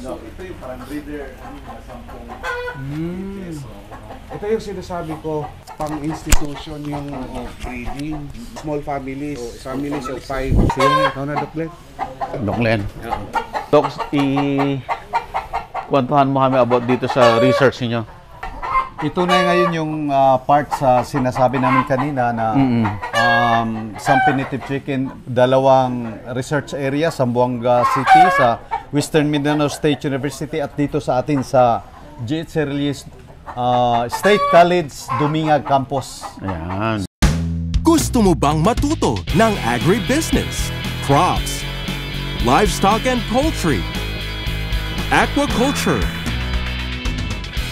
So, ito yung parang breeder, sampung so, ito yung sinasabi ko, pang institution yung breeding, small families, families of 5. Sige, ikaw na, Doc Glenn. Doc Len. Doc, kwentuhan mo kami about dito sa research niyo. Ito na ngayon yung part sa sinasabi namin kanina na San Primitive Chicken, dalawang research area sa Zamboanga City, sa Western Mindanao State University at dito sa atin sa G.H. Cerrillos State College Dumingag Campus. Ayan. Gusto mo bang matuto ng agribusiness, crops, livestock and poultry, aquaculture,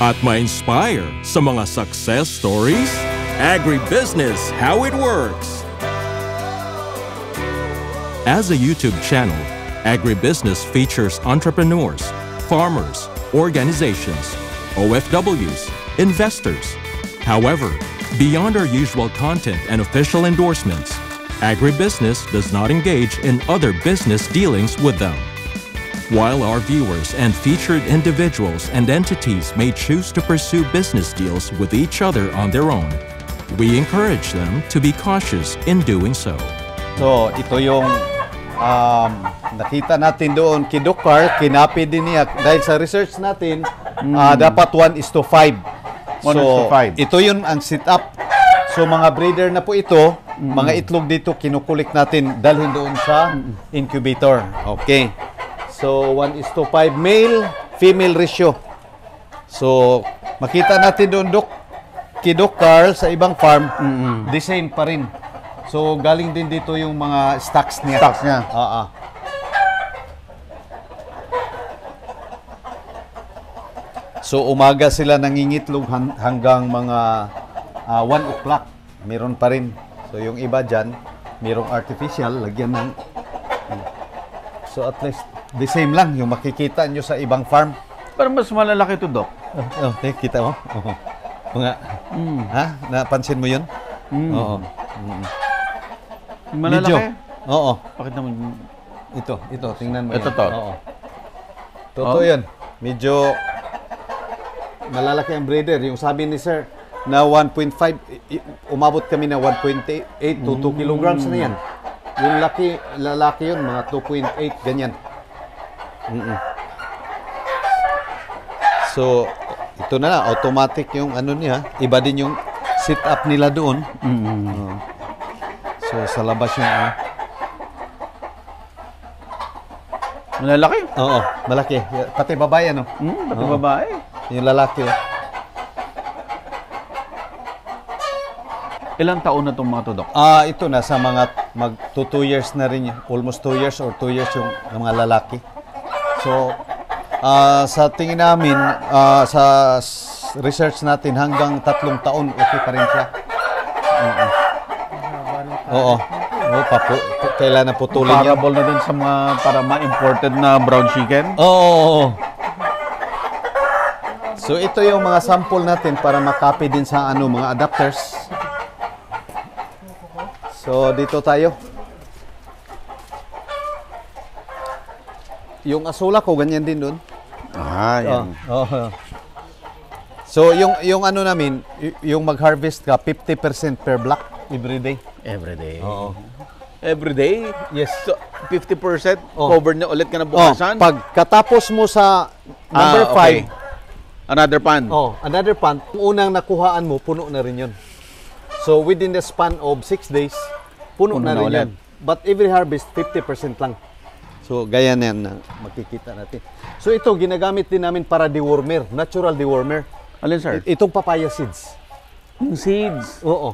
at ma-inspire sa mga success stories? Agribusiness, how it works! As a YouTube channel, Agribusiness features entrepreneurs, farmers, organizations, OFWs, investors. However, beyond our usual content and official endorsements, Agribusiness does not engage in other business dealings with them. While our viewers and featured individuals and entities may choose to pursue business deals with each other on their own, we encourage them to be cautious in doing so. So, ito yung nakita natin doon kay Doc Carl, kinapi din niya. Dahil sa research natin, dapat 1:5. 1:5. Ito yun ang setup. So, mga breeder na po ito, mga itlog dito, kinukulik natin, dalhin doon sa incubator. Okay. So, 1:5 male-female ratio. So, makita natin doon, kay Doc Carl sa ibang farm, the same pa rin. So, galing din dito yung mga stocks niya. Stocks niya. So, umaga sila nangingitlog hanggang mga 1 o'clock. Meron pa rin. So, yung iba dyan, merong artificial, lagyan ng... So, at least, the same lang yung makikita nyo sa ibang farm. Pero mas malalaki ito, Doc. Kita mo? Mga, ha? Napansin mo yun? Oo. Malalaki? Medyo. Oo. Bakit naman? Ito, tingnan mo Ito yan. to? Oo. Totoo yan. Medyo malalaki ang breeder. Yung sabi ni Sir, na 1.5, umabot kami na 1.8 to 2 kilograms na yan. Yung lalaki yun, mga 2.8, ganyan. So, ito na, automatic yung ano niya. Iba din yung sit-up nila doon. So, sa labas yung... Malalaki? Oo, malaki. Pati babae, ano? Pati babae. Yung lalaki. Ilang taon na itong mga to, Doc? Ito na sa mga mag 2 years na rin. Almost 2 years or 2 years yung mga lalaki. So, sa tingin namin, sa research natin, hanggang 3 taon, okay pa rin siya. Oo. Kailan na putulin niya. Comparable na din sa mga para ma-imported na brown chicken? Oo. So, ito yung mga sample natin para makopy din sa mga adapters. So, dito tayo. Yung asula ko, ganyan din doon. Yan. So, yung ano namin, yung mag-harvest ka, 50% per block every day. Every day. Oo. Every day? Yes. So, 50% covered na ulit ka na bukasan? Pagkatapos mo sa number 5, okay. Another pan? Another pan, unang nakuhaan mo, puno na rin yun. So, within the span of 6 days, puno na rin ulit. yun. But every harvest, 50% lang. So, gaya na yan na makikita natin. So, ito, ginagamit din namin para dewormer, natural dewormer. Alin, sir? Itong papaya seeds. Yung seeds? Oo,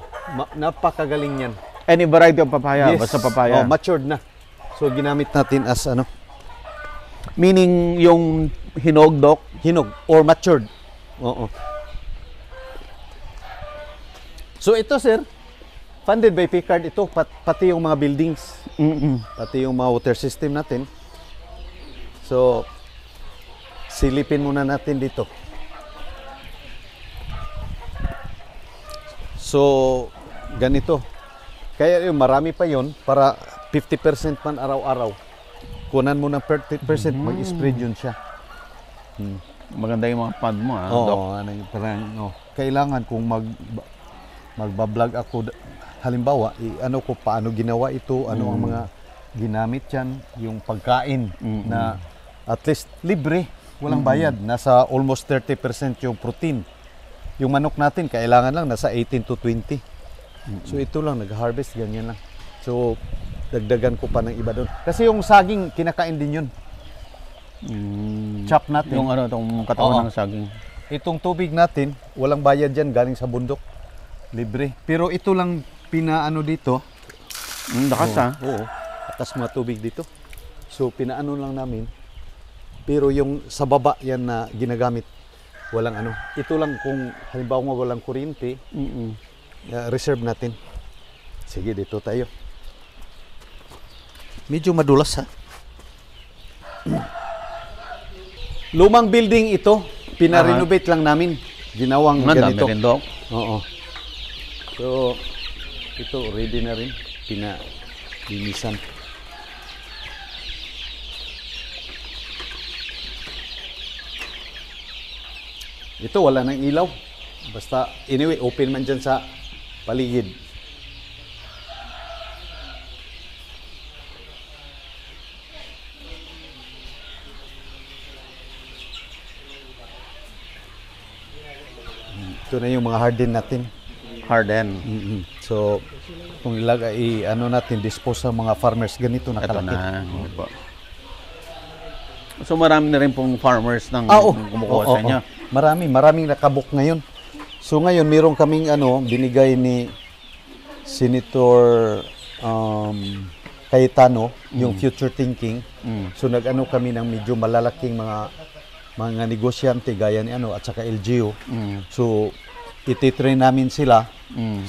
napakagaling yan. Any variety of papaya? Yes. Basta papaya? Matured na. So, ginamit natin as ano? Meaning, yung hinog, Doc? Hinog or matured. Oo. So, ito, sir, funded by Picard ito, pati yung mga buildings, pati yung mga water system natin. So, silipin muna natin dito. So, ganito. Kaya yung marami pa yon para 50% man araw-araw. Kunan mo ng 30%, mag-spread yun siya. Maganda yung mga pad mo, ha, Oo, Doc? ano yung parang, kailangan kung magbablog ako, halimbawa, ano ko, paano ginawa ito, ano ang mga ginamit yan, yung pagkain na at least libre, walang bayad. Nasa almost 30% yung protein. Yung manok natin, kailangan lang nasa 18 to 20. So ito lang, nag-harvest, ganyan lang. So, dagdagan ko pa ng iba doon. Kasi yung saging, kinakain din yun. Chop natin. Yung ano, itong katawan ng saging. Itong tubig natin, walang bayad yan, galing sa bundok. Libre. Pero ito lang pinaano dito. Lakas, ha? Oo. Atas mga tubig dito. So, pinaano lang namin. Pero yung sa baba yan na ginagamit, walang ano. Ito lang kung halimbawa walang kuryente, reserve natin. Sige, dito tayo. Medyo madulas, ha? Lumang building ito, pina-renovate lang namin. Ginawang ganito. Dami rin, Doc. Oo. So, ito ready na rin. Pinalinisan. Ito, wala nang ilaw. Basta, anyway, open man dyan sa paligid. Ito na yung mga harden natin. Harden. So, kung ilagay, ano natin, dispose sa mga farmers, ganito Ito nakalaki. na. Opo. So marami na rin pong farmers nang kumukuha sa inyo. Maraming nakabuk ngayon. So ngayon, meron kaming binigay ni Senator Cayetano, yung future thinking. So nag-ano kami ng medyo malalaking mga negosyante gaya ni at saka LGU. So iti-train namin sila.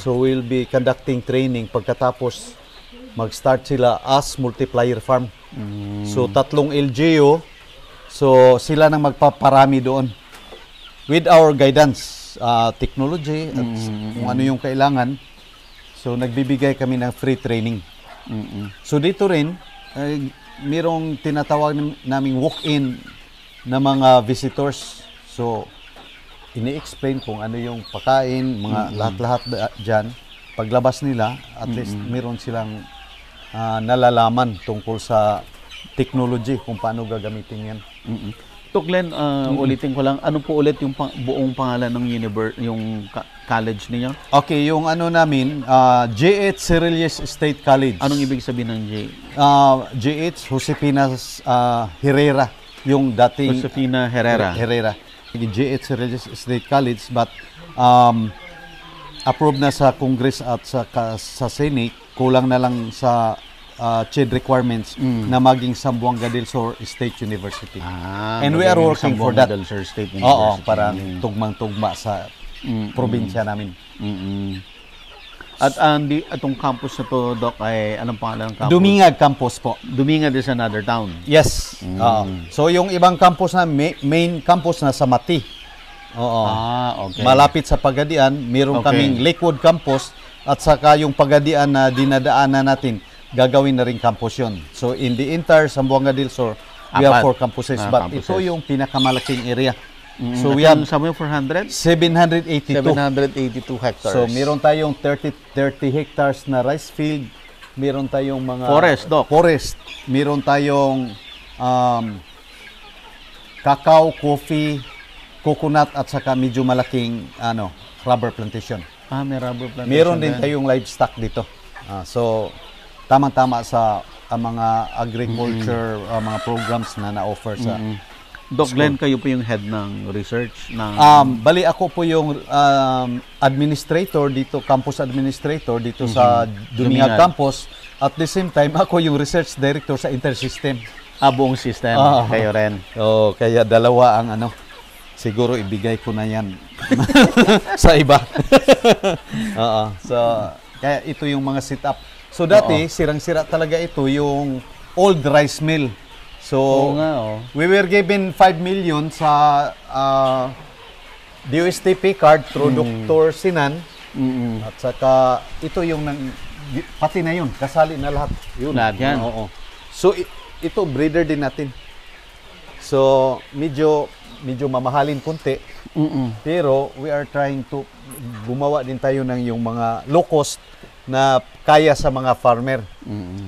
So we'll be conducting training pagkatapos mag-start sila as multiplier farm. So 3 LGU. So sila nang magpaparami doon with our guidance, technology at kung ano yung kailangan. So nagbibigay kami ng free training. So dito rin mayroong tinatawag naming walk-in na mga visitors. So ini-explain kung ano yung pagkain, mga lahat-lahat dyan. Paglabas nila, at least meron silang nalalaman tungkol sa technology, kung paano gagamitin yan. So Glenn, ulitin ko lang, ano po ulit yung buong pangalan ng yung college niyo? Okay, yung ano namin, J.H. Cerrillos State College. Anong ibig sabihin ng J? J.H. Josefina Herrera, yung dating Josefina Herrera. J.H. Cerrillos State College, but approved na sa Congress at sa Senate, kulang na lang sa CHED requirements na maging Zamboanga del Sur State University. And we are working for that. Del Sur State University. Oo, parang tugmang-tugma sa probinsya namin. At itong campus na to, Doc, ay anong pangalan ng campus? Dumingag campus po. Dumingag is another town. Yes. So yung ibang campus na main campus na sa Mati. Oo. Okay. Malapit sa Pagadian, meron kaming Lakewood campus at saka yung Pagadian na dinadaanan natin, gagawin na rin campus yun. So in the entire Zamboanga del Sur, we have 4 campuses. But campuses. ito yung pinakamalaking area. So we At have sabi mo 400? 782. 782 hectares. So meron tayong 30 hectares na rice field. Meron tayong mga Forest, Doc. Forest. Meron tayong cacao, coffee, coconut at saka medyo malaking rubber plantation. May rubber plantation. Meron din tayong livestock dito. So tamang-tama sa mga agriculture mga programs na na-offer sa Doc Glenn, kayo po yung head ng research ng bali ako po yung administrator dito, campus administrator dito sa Dumingag campus. At the same time, ako yung research director sa Intersystem. buong system. Kayo rin. Kaya dalawa ang siguro ibigay ko na yan sa iba. So, kaya ito yung mga setup. So dati, sirang-sira talaga ito yung old rice mill. So, we were given 5 million sa DOSTP card through Dr. Sinan. At saka, ito yung pati na yun, kasali na lahat. Yun. Lahat yan. So, ito, breeder din natin. So, medyo medyo mamahalin konti. Pero we are trying to gumawa din tayo ng yung mga low cost na kaya sa mga farmer.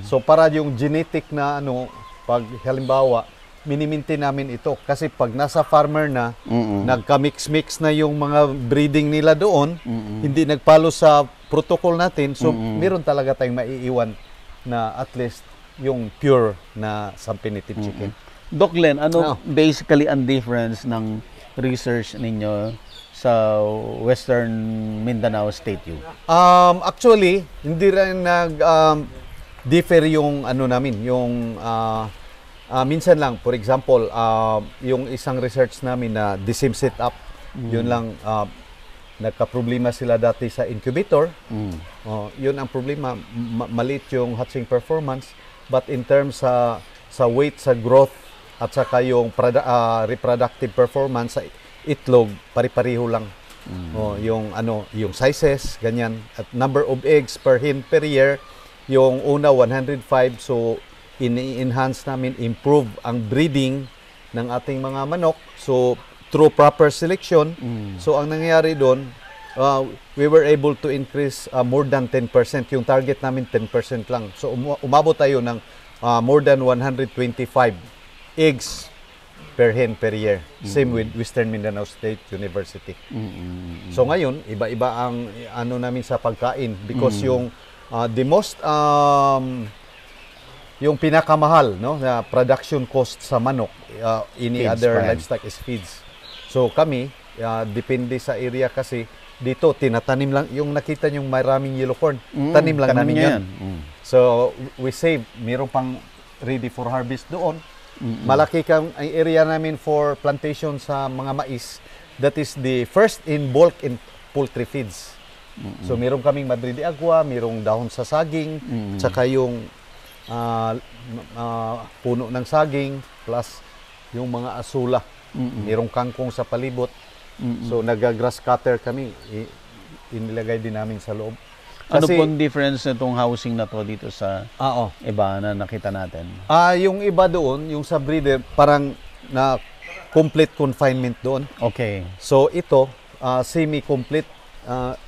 So para yung genetic na ano, pag halimbawa, minimintin namin ito. Kasi pag nasa farmer na, nagka-mix-mix na yung mga breeding nila doon, hindi nagpalo sa protocol natin, so meron talaga tayong maiiwan na at least yung pure na Sampi Native chicken. Doc Len, ano basically ang difference ng research ninyo sa Western Mindanao State U? Actually, hindi rin differ yung ano namin, yung minsan lang, for example, yung isang research namin na the same setup, yun lang, nagka-problema sila dati sa incubator. Yun ang problema, maliit yung hatching performance, but in terms sa weight, sa growth, at saka yung reproductive performance sa itlog, pari-pariho lang. Yung ano, yung sizes, ganyan, at number of eggs per hen per year, yung una 105, so ini-enhance namin, improve ang breeding ng ating mga manok. So, through proper selection, so ang nangyayari doon, we were able to increase more than 10%. Yung target namin, 10% lang. So, umabot tayo ng more than 125 eggs per hen per year. Same with Western Mindanao State University. So, ngayon, iba-iba ang ano namin sa pagkain because yung the most yung pinakamahal, no, na production cost sa manok, any Feeds other pa yan. livestock is feeds. So kami, depende sa area kasi, dito tinatanim lang, yung nakita nyong maraming yellow corn, tanim lang namin yan. So we save, meron pang ready for harvest doon. Malaki kang ang area namin for plantation sa mga mais. That is the first in bulk in poultry feeds. So meron kaming Madrid de Agua, merong dahon sa saging, tsaka yung puno ng saging, plus yung mga asula. Merong kangkong sa palibot. So nag-grass cutter kami, inilagay din namin sa loob. Ano Kasi, pong difference nitong housing na to dito sa iba na nakita natin? yung iba doon, yung sa breeder, parang na complete confinement doon. Okay. So ito, semi-complete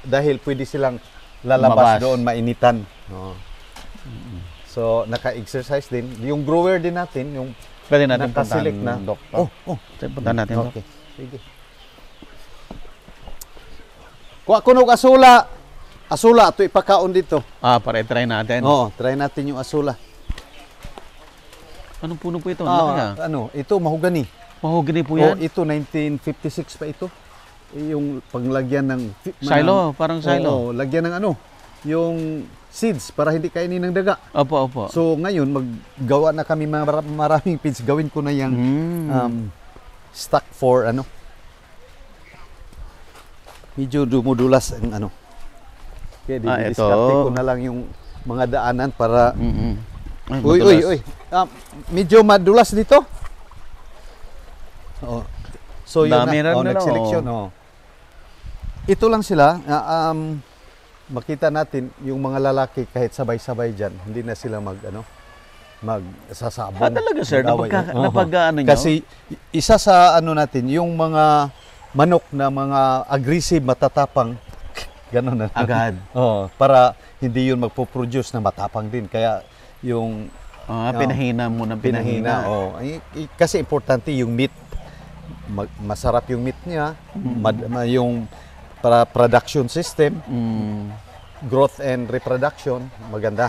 dahil pwede silang lalabas Lumabas. doon, mainitan. So naka-exercise din. Yung grower din natin, yung Pwede natin nakaselect puntahan, na. Doc. Puntahan natin, Doc. Okay. Sige. Kuha ko ng asula. Asula, ito ipakaon dito. Para i-try natin. Oo, try natin yung asula. Anong puno po ito? Laki, Ito mahogany. Mahogany po Oh, yan. ito 1956 pa ito. Yung panglagyan ng Silo, parang silo. Oo, lagyan ng yung seeds para hindi kainin ng daga. Opo. So ngayon maggawa na kami maraming feeds. Gawin ko na yung stock for medyo dumudulas ang Kaya didiskarte ko na lang yung mga daanan para Uy. Medyo madulas dito. So yun Dami rin nila, nag-selection. Ito lang sila. Makita natin yung mga lalaki kahit sabay-sabay dyan, hindi na sila magsasabong. Talaga sir, napag-ano nyo? Kasi isa sa natin, yung mga manok na mga aggressive, matatapang, gano'n na. Agad. Para hindi yun magpo-produce na matapang din. Kaya yung pinahina mo ng pinahina. Kasi importante yung meat. Masarap yung meat niya. Yung para production system, growth and reproduction, maganda.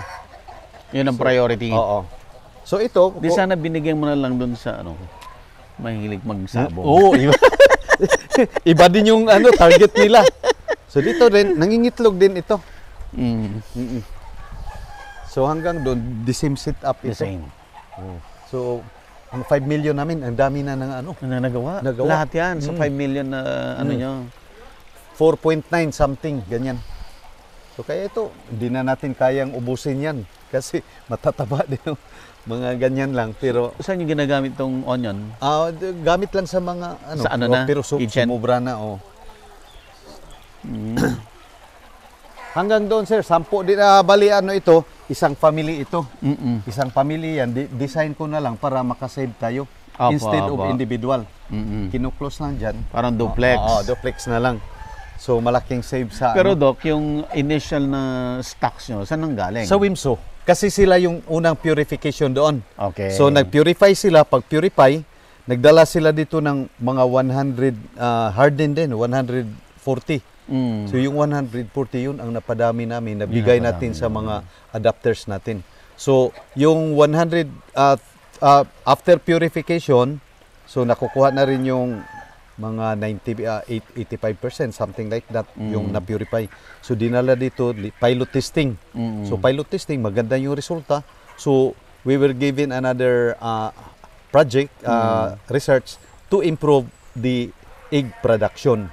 Yun ang priority. Oo. So ito, Di sana binigyan mo na lang dun sa mahilig magsabong. iba. Iba din yung target nila. So dito rin, nangingitlog din ito. So hanggang doon, the same setup ito. The same. So, ang 5 million namin, ang dami na ng Nagawa. Nagawa. Lahat yan sa 5 million na nyo. 4.9 something, ganyan. So kaya ito, hindi na natin kayang ubusin yan. Kasi matataba din yung mga ganyan lang. Pero Saan yung ginagamit tong onion? gamit lang sa mga Sa na? pero Kitchen? sumubra na. Hanggang doon sir, 10 din bali ito, isang family ito. Isang family yan, design ko na lang para makasave tayo. Apo, instead apo. of individual. Mm-mm. Kinuklose lang dyan. Parang duplex. Oo, duplex na lang. So, malaking save sa Pero ano. Doc, yung initial na stocks nyo, saan nang galing? Sa Wimso. Kasi sila yung unang purification doon. Okay. So, nag-purify sila. Pag purify, nagdala sila dito ng mga 100, hardened din, 140. Mm. So, yung 140 yun ang napadami namin, nabigay natin sa mga adapters natin. So, yung 100, after purification, so nakukuha na rin yung mga 85%, something like that, yung na-purify. So, dinala dito, pilot testing. So, pilot testing, maganda yung resulta. So, we were given another project, research, to improve the egg production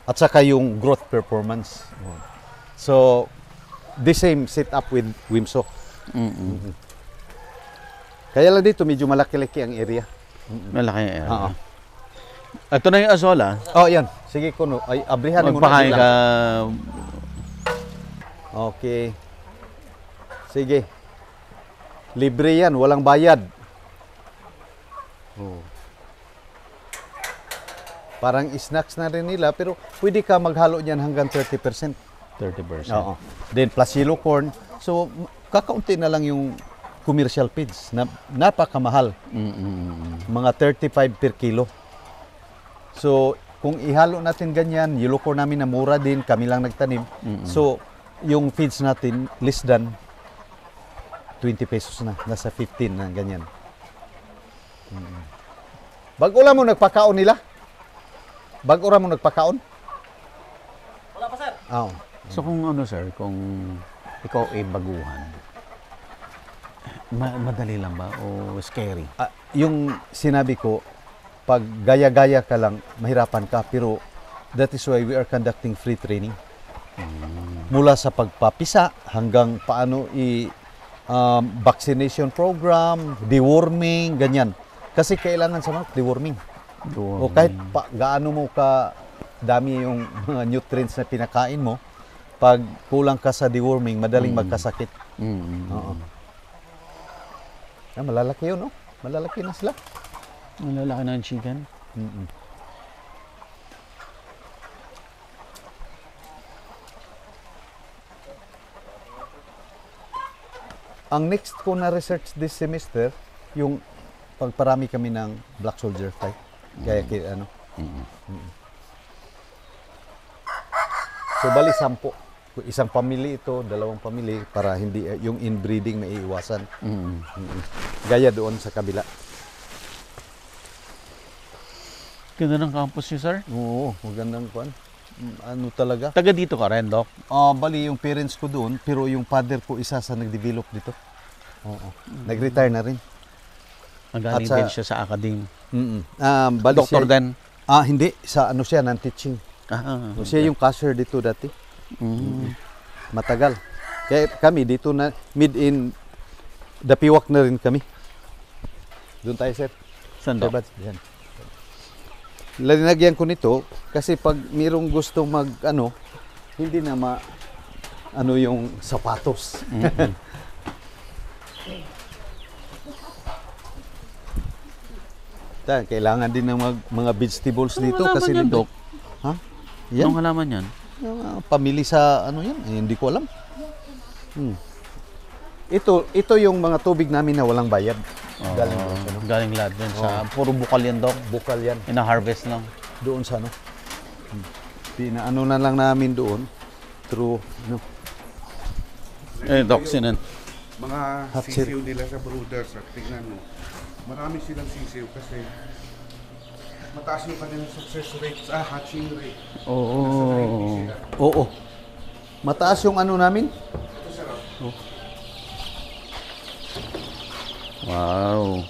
at saka yung growth performance. So, the same setup with Wimso. Kaya lang dito, medyo malaki-laki ang area. Malaki yung area. Oo. Ito na yung azola. Oh, yan. Sige, kuno. Ay, abrihan mo na Magpakain sila. ka. Okay. Sige. Libre yan, walang bayad. Oh. Parang snacks na rin nila, pero pwede ka maghalo niyan hanggang 30%. 30%. Oo. Then plus yellow corn. So, kakaunti na lang yung commercial feeds na napakamahal. Mga 35 per kilo. So, kung ihalo natin ganyan, yellow corn namin na mura din, kami lang nagtanim. So, yung feeds natin less than 20 pesos na, nasa 15 na ganyan. Bago lang mo nagpakaon nila? Bago lang mo nagpakaon? Wala pa, sir. Oo. So kung ano sir, kung ikaw ay baguhan, madali lang ba o scary? Yung sinabi ko, pag gaya-gaya ka lang, mahirapan ka. Pero that is why we are conducting free training. Mula sa pagpapisa hanggang paano vaccination program, deworming, ganyan. Kasi kailangan sa mga deworming. O kahit gaano mo ka dami yung mga nutrients na pinakain mo, pag kulang ka sa deworming, madaling magkasakit. Oo. Malalaki yun, no? Malalaki na sila. Malalaki na ang chicken. Ang next ko na research this semester, yung pagparami kami ng black soldier fly. Kaya ano. So bali 10. Isang pamilya ito, dalawang pamilya para hindi yung inbreeding maiiwasan. Gaya doon sa kabila. Ganda ng campus niyo, sir. Oo, magandang kwan. Ano talaga? Taga dito ka rin, Doc? Bali yung parents ko doon, pero yung father ko isa sa nag-develop dito. Oo. Nag-retire na rin. Magaling din siya sa academe. Bali Doktor siya, din? Hindi. Sa ano siya, non-teaching. So, siya yung cashier dito dati. Matagal. Kaya kami dito na, mid-in, Dapiwak na rin kami. Doon tayo, sir. Saan, Doc? Yan. Linagyan ko nito kasi pag mayroong gusto hindi na yung sapatos. Kailangan din ng mga vegetables dito kasi yan, dito. Doc? Ha? Yan. Anong halaman yan? Pamili sa yan, hindi ko alam. Ito yung mga tubig namin na walang bayad. Galing doon sa Galing lahat din sa puro bukal yan, Doc. bukal yan. Ina-harvest lang. Doon sa Pinaano na lang namin doon through Doc, sinan. Mga Hatchery. sisiw nila sa brooders, at tingnan mo. Marami silang sisiw kasi mataas yung kanilang success rate, hatching rate. Oo. Mataas yung namin. Wow.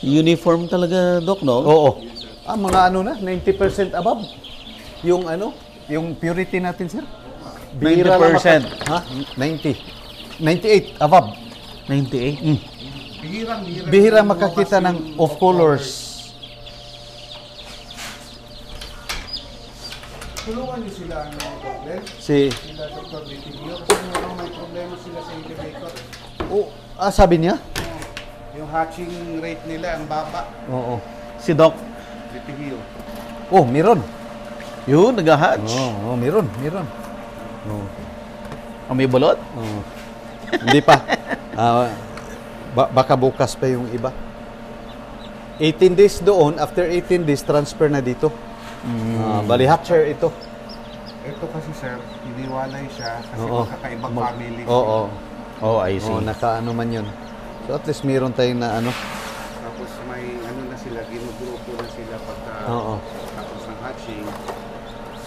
Uniform talaga, Doc, no? Oo. Mga 90% above. Yung yung purity natin, sir. 90%. 90. 98 above. 98? Bihira makakita ng off colors. Tulungan niyo sila, Dr. Sila Dr. Litigio, kasi may problema sila sa incubator. sabi niya? Yung hatching rate nila, ang baba. Oo. Si Doc, Litihil. Oh, meron. yun, nag-hatch. Meron. Oh. Ang may balot? Oo. Hindi pa. Baka bukas pa yung iba. 18 days doon, after 18 days, transfer na dito. Bali, hatcher ito. Ito kasi sir, iniwalay siya kasi Oo. magkakaibang family. Oo. Oh, I see. Nakaano man yun. So at least meron tayong na ano. Tapos may ano na sila, ginugrupo na sila pagka Oo. tapos ng hatching.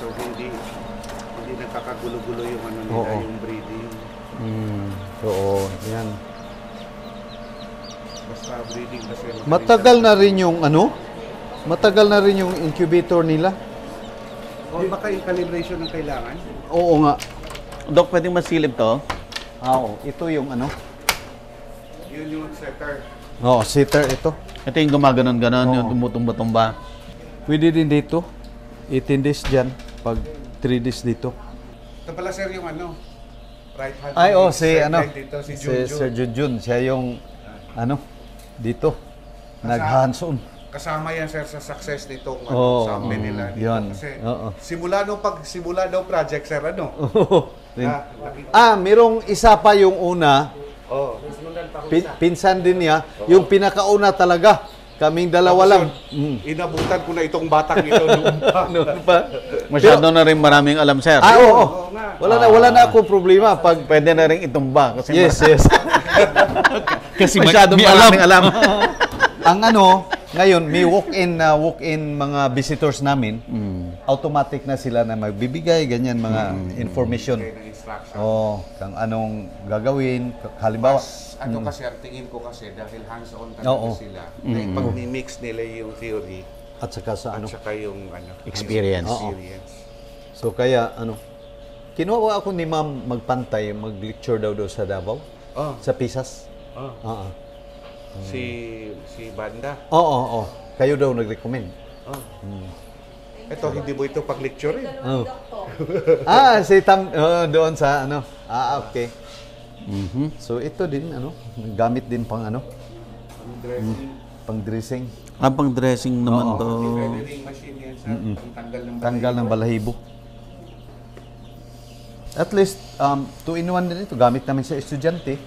So hindi nagkakagulo-gulo yung ano nila, Oo. yung breeding. Oo, yan. Basta breeding kasi. Matagal na rin yung ano? Matagal na rin yung incubator nila. O baka yung calibration ng kailangan? Oo nga. Doc, pwedeng masilip to? Oo, ito yung ano. Yun yung setter. Oo, sitter ito. Ito yung gumaganon-ganon, Oo. yung tumutumba-tumba. Pwede din dito. 18 days dyan. Pag 3 days dito. Ito pala sir yung ano, right hand. Ay, oh, si right ano. hand dito, si Si Junjun. Sir Junjun. Siya yung ano, dito. Nag-hands-on. Kasama yan sir sa success nitong Oo, sabi nila dito. yun. Kasi Oo. simula daw project sir ano. Merong isa pa yung una. Oh. Pinsan din niya. Yung pinakauna talaga. Kaming dalawa lang. Inabutan ko na itong batang ito noon pa. Noon pa. Masyado na rin maraming alam, sir. Oo. Oo nga. Wala na akong problema pag Pwede na rin itumba. Kasi yes. Kasi masyado maraming alam. Ang ano, ngayon may walk-in mga visitors namin. Automatic na sila na magbibigay ganyan mga information. Okay, ng instruction. Oh, kung anong gagawin, halimbawa. Ano kasi, ang tingin ko kasi dahil hands-on talaga Oo. sila, na ipag-mix nila yung theory At saka sa at ano. saka yung ano, Experience. experience. So kaya ano, kinuha ako ni Ma'am magpantay, mag-lecture daw sa Davao, Oh, sa Pisas. oh. Oo. Si Banda. Oo. Kayo daw nag-recommend. Oh. Ito, hindi mo ito pag-lecture eh. Oh. Si Tam doon sa ano. Okay. So ito din ano, gamit din pang ano, pang dressing. Pang dressing naman to. Weathering machine yan sa Tanggal ng balahibo. At least 2-in-1 din ito, gamit namin sa estudyante.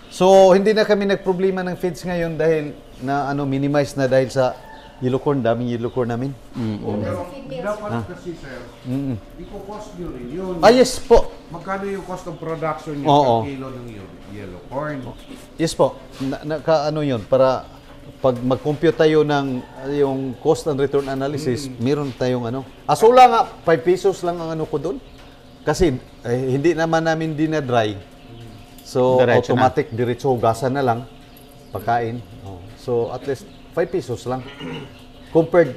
So hindi na kami nagproblema ng feeds ngayon dahil na ano, minimize na dahil sa yellow corn, daming yellow corn namin. Pero dapat kasi sir, i-cost nyo rin yun. Yes po. Magkano yung cost of production nyo Oo. per kilo ng yellow corn? Yes po. Ano yun, para pag mag-compute tayo ng yung cost and return analysis, meron tayong ano. Asula nga, 5 pesos lang ang ano ko doon. Kasi hindi naman namin dinadry. So, Diretso automatic, diretso hugasan na lang, pagkain. So, at least 5 pesos lang. Compared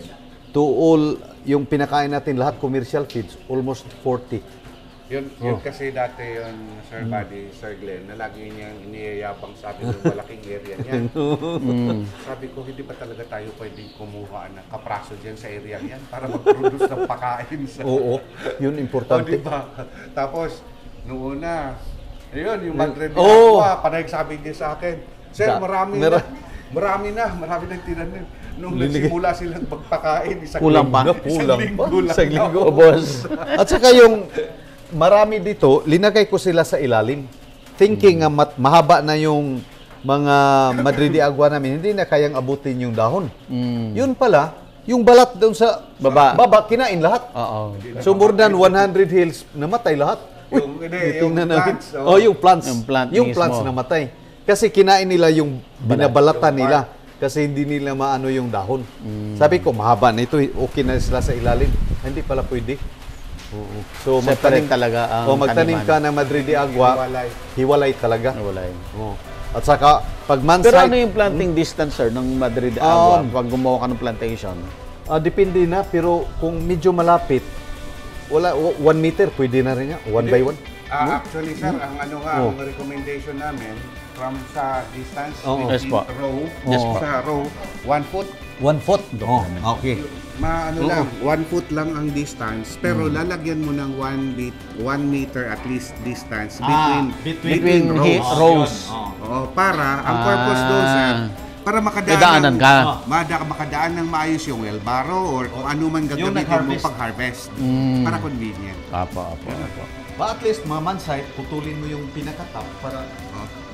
to all yung pinakain natin, lahat commercial feeds, almost 40. Yun kasi dati yun, Sir Buddy, Sir Glenn, na lagi niyang iniyayabang sa atin yung malaking area niya. Sabi ko, hindi ba talaga tayo pwedeng kumuha ng kapraso dyan sa area yan para mag-produce ng pakain sa... Oo, yun importante. diba? Tapos, noong una, ayun, yung Madre de Oo. Agua, panay sabi niya sa akin, Sir, marami na tinanim. Nung nagsimula silang magpakain, Kulang pa. Isang linggo lang. Isang linggo. Boss. At saka yung marami dito, linagay ko sila sa ilalim. Thinking nga mahaba na yung mga Madre de Agua namin, hindi na kayang abutin yung dahon. Yun pala, yung balat doon sa Baba. kinain lahat. Oo. So more than 100 hills, namatay lahat. Yung Tingnan natin. plants, oh. Yung plants. Yung plant plants mismo. namatay. Kasi kinain nila yung binabalatan nila. Kasi hindi nila maano yung dahon. Sabi ko, mahaba na ito. Okay na sila sa ilalim. Hindi pala pwede. Oo. So, Separate talaga ang magtanim ka ng Madre de Agua, hiwalay talaga. Wala. Oo. At saka, pag man Pero site, ano yung planting distance, sir, ng Madrid Agua pag gumawa ka ng plantation? depende na. Pero kung medyo malapit, 1 meter, pwede na rin yan. 1 by 1. Actually, sir, ang ano nga, ang recommendation namin, from sa distance Oo. Yes within po. row, Yes po. sa row, 1 foot. 1 foot. Oh, okay. Lang, 1 foot lang ang distance, pero lalagyan mo ng 1 meter at least distance between rows. Oo, para, ang purpose doon, sir, para Idaanan ka. makadaan ng maayos yung wheelbarrow or kung ano man gagamitin mo pag-harvest. Para convenient. Apo. But at least, man side, putulin mo yung pinaka-top para...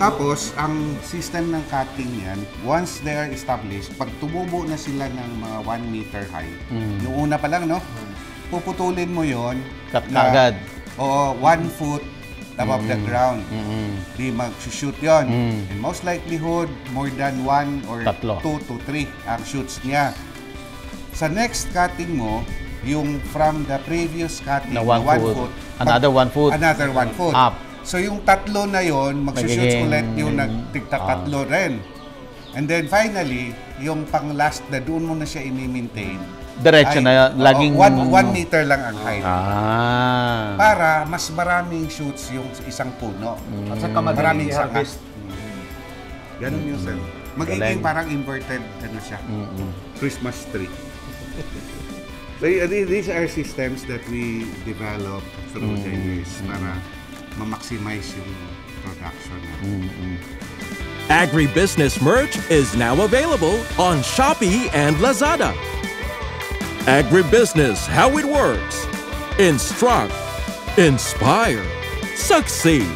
Tapos, ang system ng cutting yan, once they are established, pag tumubo na sila ng mga 1 meter high, yung una pa lang, no? Puputulin mo yon Cut na agad. Oo, 1 foot above the ground. Di mag-shoot yon. And most likelihood, more than 1 or 2 to 3 ang shoots niya. Sa next cutting mo, yung from the previous cutting, na 1 foot. Another 1 foot. Another 1 foot. Up. So yung tatlo na yon, magsushoots ulit yung nagtigta-tatlo rin. And then finally, yung pang-last na doon mo na siya i-maintain. Diretso na, laging... 1 meter lang ang height. Para mas maraming shoots yung isang puno. At saka maraming harvest. Ganun yun, sir. Magiging parang inverted, siya. Christmas tree. So, these are systems that we develop through the years para ma-maximize yung production. Agribusiness merch is now available on Shopee and Lazada. Agribusiness, how it works. Instruct, inspire, succeed.